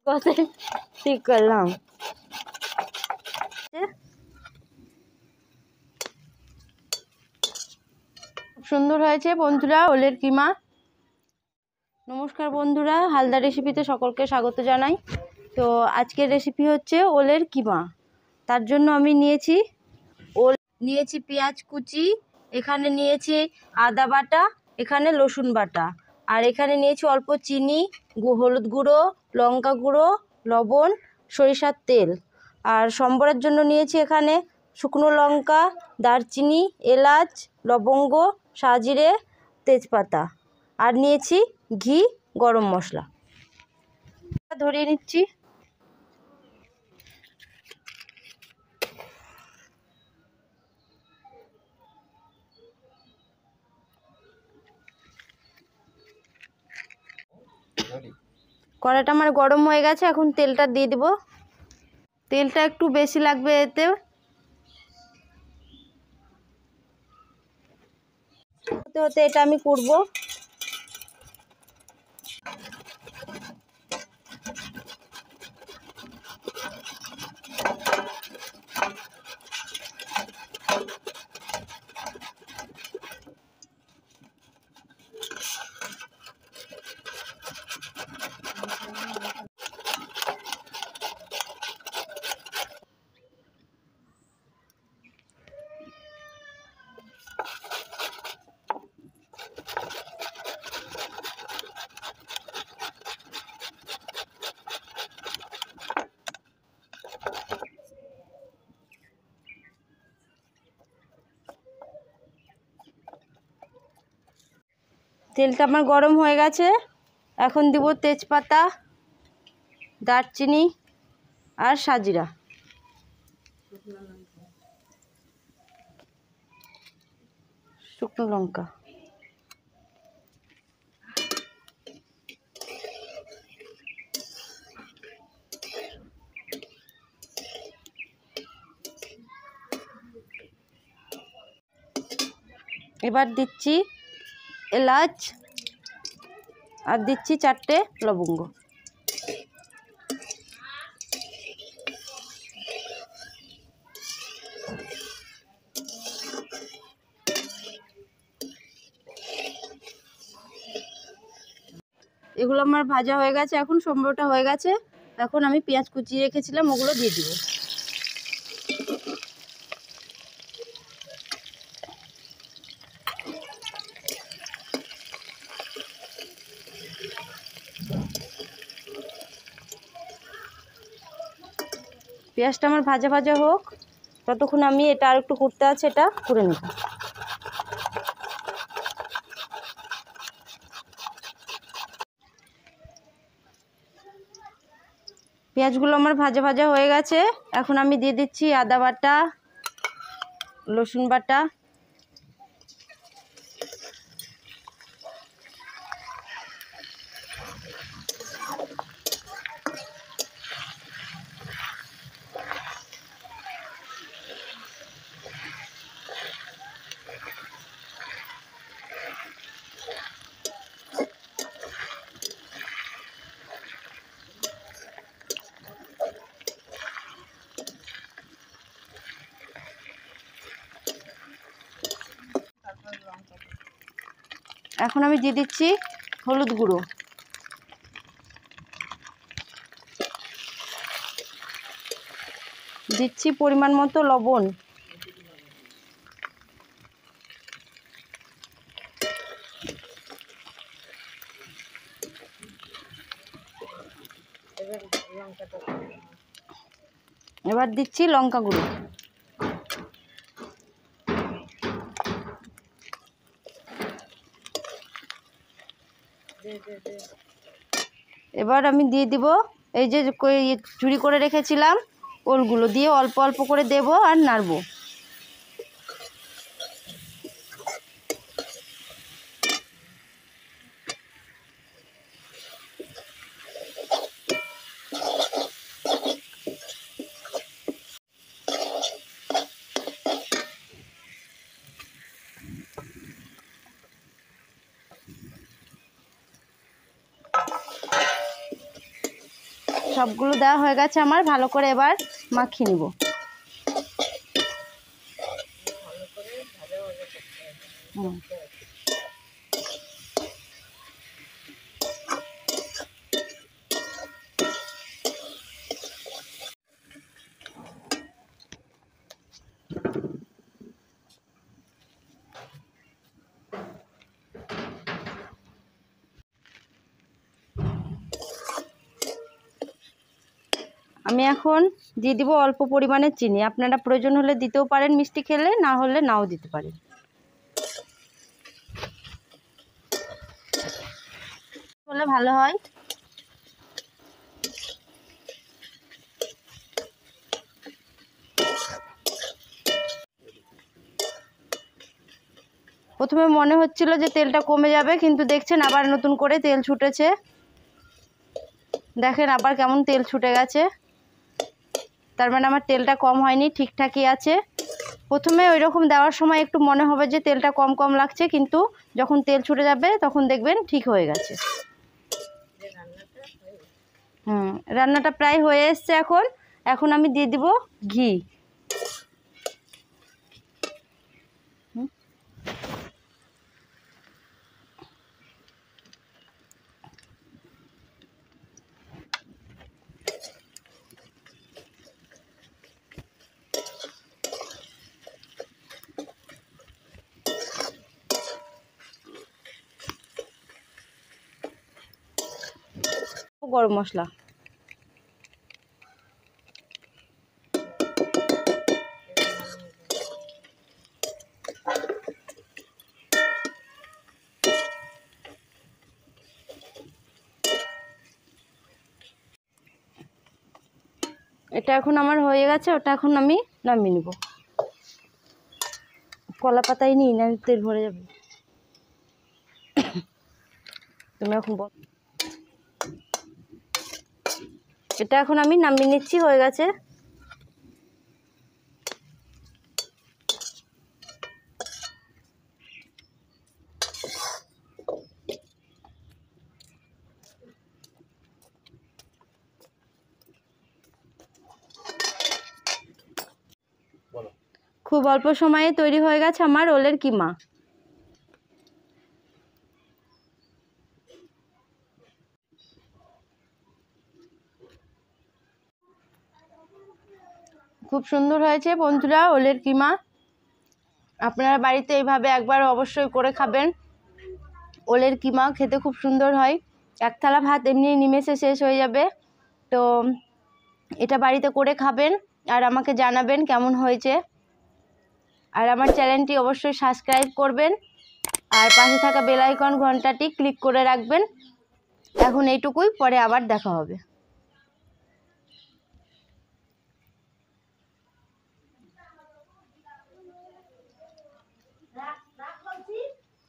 কথাই ঠিক করলাম। খুব সুন্দর হয়েছে বন্ধুরা ওলের কিমা। নমস্কার বন্ধুরা, হালদার রেসিপিতে সকলকে স্বাগত জানাই। তো আজকের রেসিপি হচ্ছে ওলের কিমা। তার জন্য আমি নিয়েছি ওল, নিয়েছি পেঁয়াজ কুচি, এখানে নিয়েছি আদা বাটা, এখানে রসুন বাটা, আর এখানে নিয়েছি অল্প চিনি, হলুদ গুঁড়ো, লঙ্কা গুঁড়ো, লবণ, সরিষার তেল। আর সম্বরের জন্য নিয়েছি এখানে শুকনো লঙ্কা, দারচিনি, এলাচ, লবঙ্গ, সাজিরে, তেজপাতা, আর নিয়েছি ঘি, গরম মশলা। ধরিয়ে নিচ্ছি। কড়াইটা আমার গরম হয়ে গেছে, এখন তেলটা দিয়ে দিব। তেলটা একটু বেশি লাগবে এতে। হতে হতে এটা আমি করব। তেলটা আমার গরম হয়ে গেছে, এখন দিব তেজপাতা, দারচিনি আর সাজিরা, শুকনো লঙ্কা। এবার দিচ্ছি এলাচ আর দিচ্ছি 4টে লবঙ্গ। এগুলো আমার ভাজা হয়ে গেছে, এখন সম্বরটা হয়ে গেছে। এখন আমি পেঁয়াজ কুচিয়ে রেখেছিলাম ওগুলো দিয়ে দিব। পেঁয়াজটা আমার ভাজা ভাজা হোক, ততক্ষণ আমি এটা আর একটু করতে আছে, এটা করে নেব। পেঁয়াজগুলো আমার ভাজা ভাজা হয়ে গেছে, এখন আমি দিয়ে দিচ্ছি আদা বাটা, রসুন বাটা, এখন আমি দিয়ে দিচ্ছি হলুদ গুঁড়ো, দিচ্ছি পরিমাণ মতো লবণ, এবার দিচ্ছি লঙ্কা গুঁড়ো। এবার আমি দিয়ে দিব এই যে চুরি করে রেখেছিলাম ওলগুলো, দিয়ে অল্প অল্প করে দেব আর নাড়বো। সবগুলো দেওয়া হয়ে গেছে আমার, ভালো করে এবার মাখিয়ে নিব। আমি এখন দিয়ে দিব অল্প পরিমাণে চিনি, আপনারা প্রয়োজন হলে দিতেও পারেন, মিষ্টি খেলে, না হলে নাও দিতে পারেন। হলে ভালো হয়। প্রথমে মনে হচ্ছিল যে তেলটা কমে যাবে, কিন্তু দেখছেন আবার নতুন করে তেল ছুটেছে। দেখেন আবার কেমন তেল ছুটে গেছে, তার মানে আমার তেলটা কম হয়নি, ঠিকঠাকই আছে। প্রথমে ওই রকম দেওয়ার সময় একটু মনে হবে যে তেলটা কম কম লাগছে, কিন্তু যখন তেল ছুটে যাবে তখন দেখবেন ঠিক হয়ে গেছে। রান্নাটা প্রায় হয়ে এসছে। এখন আমি দিয়ে দিব ঘি। গরম মশলা, এটা এখন আমার হয়ে গেছে। ওটা এখন আমি নামিয়ে নিব। কলা পাতাই নিই না, তেল ভরে যাবে। তুমি এখন এটা এখন আমি নামিয়ে নিচ্ছি, হয়ে গেছে। খুব অল্প সময়ে তৈরি হয়ে গেছে আমার ওলের কিমা। খুব সুন্দর হয়েছে বন্ধুরা ওলের কিমা। আপনারা বাড়িতে এইভাবে একবার অবশ্যই করে খাবেন। ওলের কিমা খেতে খুব সুন্দর হয়, এক থালা ভাত এমনি নিমেষে শেষ হয়ে যাবে। তো এটা বাড়িতে করে খাবেন আর আমাকে জানাবেন কেমন হয়েছে। আর আমার চ্যানেলটি অবশ্যই সাবস্ক্রাইব করবেন, আর পাশে থাকা বেল আইকন ঘন্টাটি ক্লিক করে রাখবেন। এখন এইটুকুই, পরে আবার দেখা হবে।